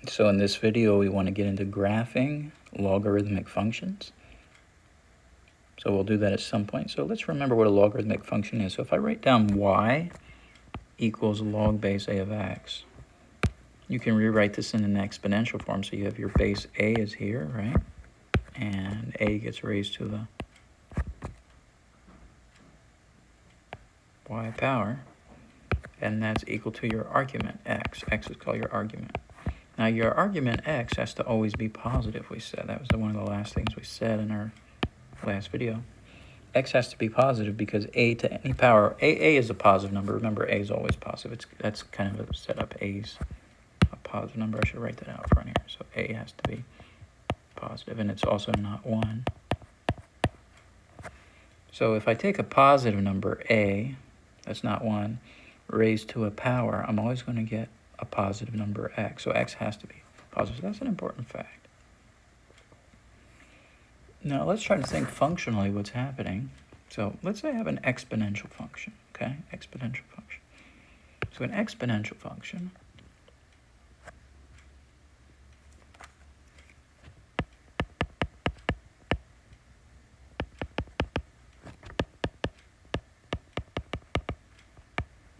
So in this video, we want to get into graphing logarithmic functions. So we'll do that at some point. So let's remember what a logarithmic function is. So if I write down y equals log base a of x, you can rewrite this in an exponential form. So you have your base a is here, right? And a gets raised to the y power. And that's equal to your argument, x. X is called your argument. Now your argument x has to always be positive, we said. That was one of the last things we said in our last video. X has to be positive because a to any power, a is a positive number. Remember, a is always positive. That's kind of a setup. A's a positive number. I should write that out front here. So a has to be positive, and it's also not 1. So if I take a positive number, a, that's not 1, raised to a power, I'm always going to get a positive number, x. So x has to be positive. That's an important fact. Now let's try to think functionally what's happening. So let's say I have an exponential function, okay? Exponential function. So an exponential function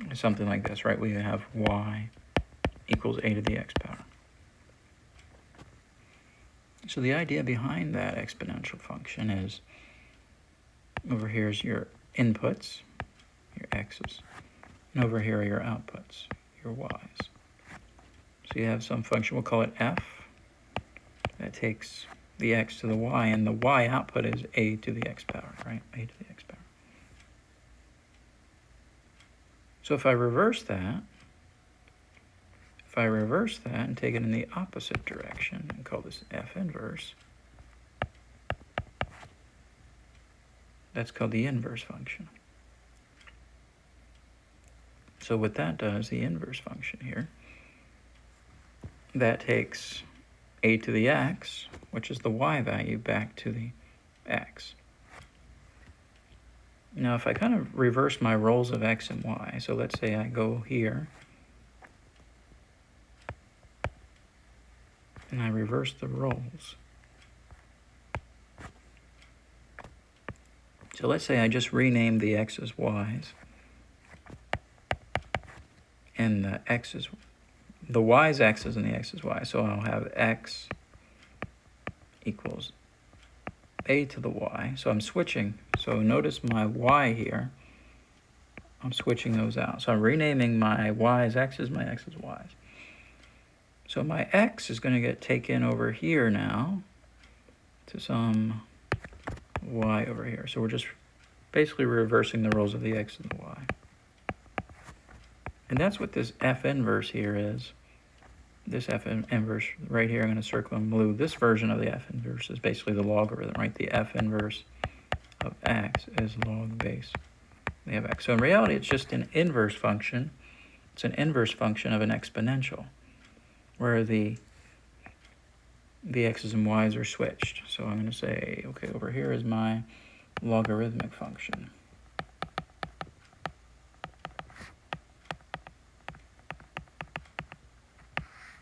is something like this, right? We have y equals a to the x power. So the idea behind that exponential function is, over here is your inputs, your x's, and over here are your outputs, your y's. So you have some function, we'll call it f, that takes the x to the y, and the y output is a to the x power, right? A to the x power. So if I reverse that, and take it in the opposite direction and call this f inverse, that's called the inverse function. So what that does, the inverse function here, that takes a to the x, which is the y value, back to the x. Now if I kind of reverse my roles of x and y, so let's say I go here, and I reverse the roles. So let's say I just rename the x's y's, and the y's x's and the x's y's. So I'll have x equals a to the y. So I'm switching. So notice my y here, I'm switching those out. So I'm renaming my y's x's, my x's y's. So my x is going to get taken over here now to some y over here. So we're just basically reversing the roles of the x and the y. And that's what this f inverse here is. This f inverse right here, I'm going to circle in blue. This version of the f inverse is basically the logarithm, right? The f inverse of x is log base a of x. So in reality, it's just an inverse function. It's an inverse function of an exponential, where the x's and y's are switched. So I'm going to say, okay, over here is my logarithmic function.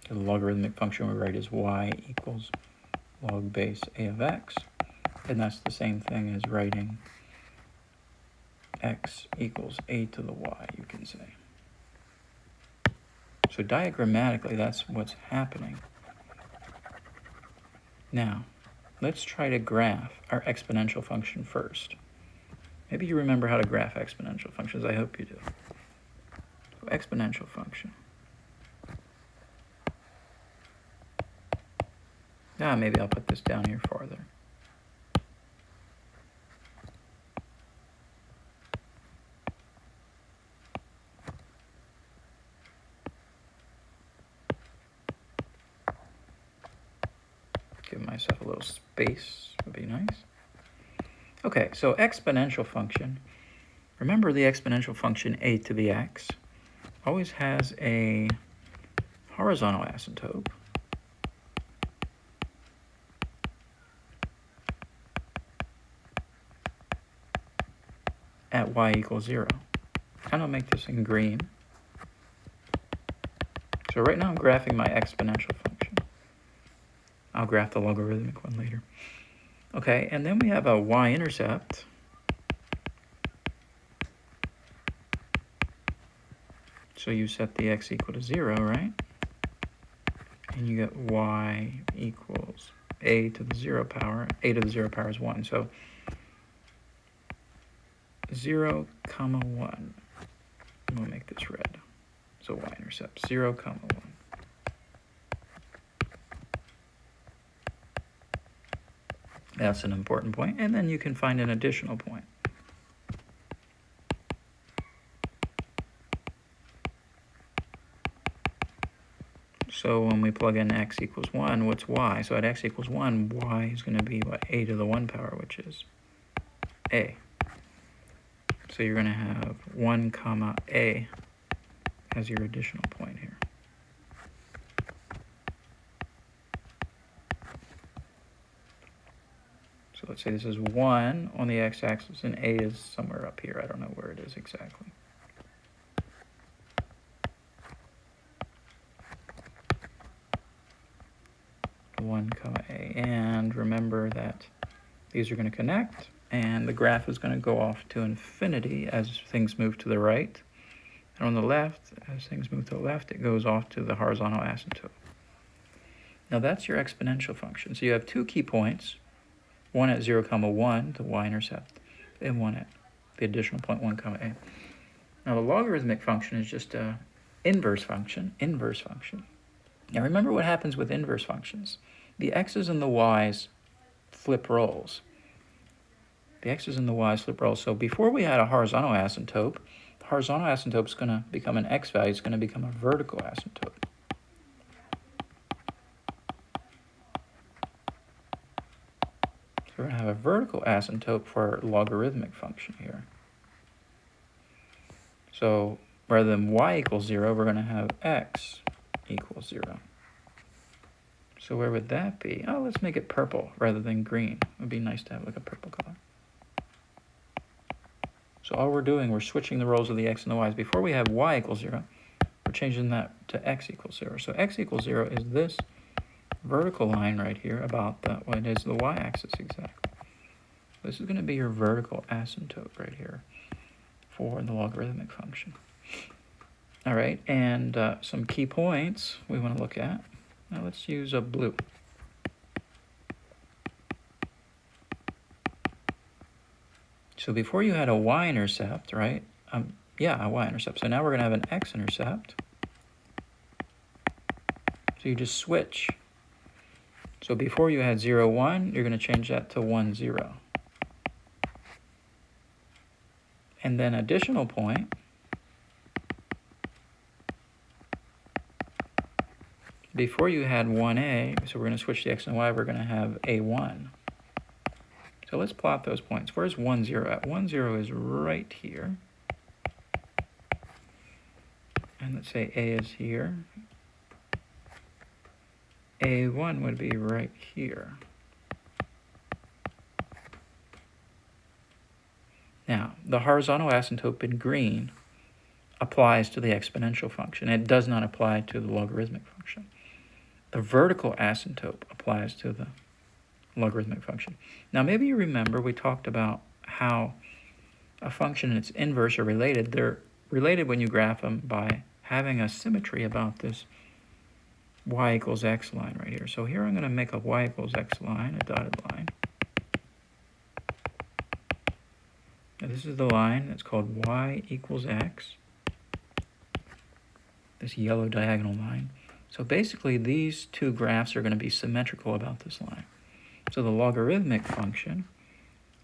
So the logarithmic function we write is y equals log base a of x. And that's the same thing as writing x equals a to the y, you can say. So diagrammatically, that's what's happening. Now, let's try to graph our exponential function first. Maybe you remember how to graph exponential functions. I hope you do. So exponential function. Maybe I'll put this down here farther. Give myself a little space would be nice. Okay, so exponential function. Remember the exponential function a to the x always has a horizontal asymptote at y equals 0. And I'll make this in green. So right now I'm graphing my exponential function. I'll graph the logarithmic one later. Okay, and then we have a y-intercept. So you set the x equal to 0, right? And you get y equals a to the 0 power. A to the 0 power is 1. So 0, comma 1. I'm going to make this red. So y-intercept 0, comma 1. That's an important point. And then you can find an additional point. So when we plug in x equals 1, what's y? So at x equals 1, y is going to be, what, a to the 1 power, which is a. So you're going to have 1 comma a as your additional point here. So let's say this is 1 on the x-axis, and a is somewhere up here. I don't know where it is exactly. And remember that these are going to connect, and the graph is going to go off to infinity as things move to the right. And on the left, as things move to the left, it goes off to the horizontal asymptote. Now that's your exponential function. So you have two key points, one at 0, comma 1, the y-intercept, and one at the additional point 1, comma a. Now the logarithmic function is just an inverse function. Now remember what happens with inverse functions. The x's and the y's flip roles. So before we had a horizontal asymptote, the horizontal asymptote is going to become an x value. It's going to become a vertical asymptote. So we're going to have a vertical asymptote for our logarithmic function here. So rather than y equals 0, we're going to have x equals 0. So where would that be? Oh, let's make it purple rather than green. It would be nice to have like a purple color. So all we're doing, we're switching the roles of the x and the y's. Before we have y equals 0, we're changing that to x equals 0. So x equals 0 is this vertical line right here about what it is the y-axis exactly. This is going to be your vertical asymptote right here for the logarithmic function. All right, and some key points we want to look at. Now let's use a blue. So before you had a y-intercept, right? A y-intercept. So now we're going to have an x-intercept. So you just switch. So before you had 0, 1, you're going to change that to 1, 0. And then additional point. Before you had 1a, so we're going to switch the x and y, we're going to have a1. So let's plot those points. Where's 1, 0 at? 1, 0 is right here. And let's say a is here. a1 would be right here. Now, the horizontal asymptote in green applies to the exponential function. It does not apply to the logarithmic function. The vertical asymptote applies to the logarithmic function. Now, maybe you remember we talked about how a function and its inverse are related. They're related when you graph them by having a symmetry about this y equals x line right here. So here I'm going to make a y equals x line, a dotted line. Now this is the line that's called y equals x, this yellow diagonal line. So basically these two graphs are going to be symmetrical about this line. So the logarithmic function,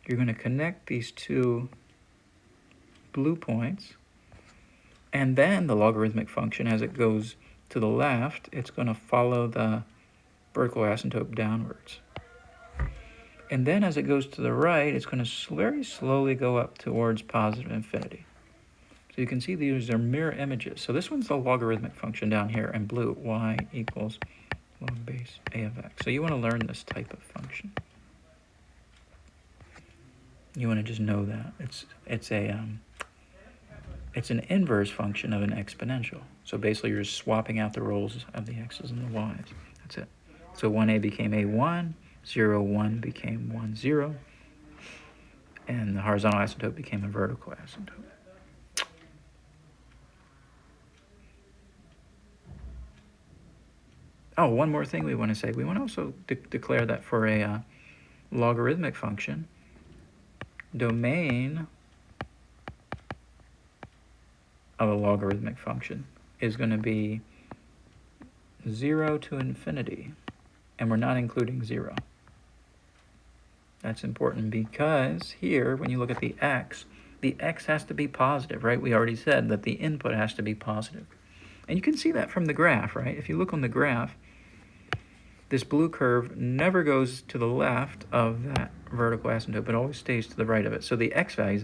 you're going to connect these two blue points, and then the logarithmic function, as it goes to the left, it's going to follow the vertical asymptote downwards. And then as it goes to the right, it's going to very slowly go up towards positive infinity. So you can see these are mirror images. So this one's the logarithmic function down here in blue, y equals log base a of x. So you want to learn this type of function. You want to just know that. It's an inverse function of an exponential. So basically you're just swapping out the roles of the x's and the y's. That's it. So 1a became a1, 0, 1 became 1, 0, and the horizontal asymptote became a vertical asymptote. Oh, one more thing we want to say. We want to also declare that for a logarithmic function, domain of a logarithmic function is going to be 0 to infinity, and we're not including 0. That's important because here, when you look at the x has to be positive, right? We already said that the input has to be positive. And you can see that from the graph, right? If you look on the graph, this blue curve never goes to the left of that vertical asymptote, but always stays to the right of it. So the x values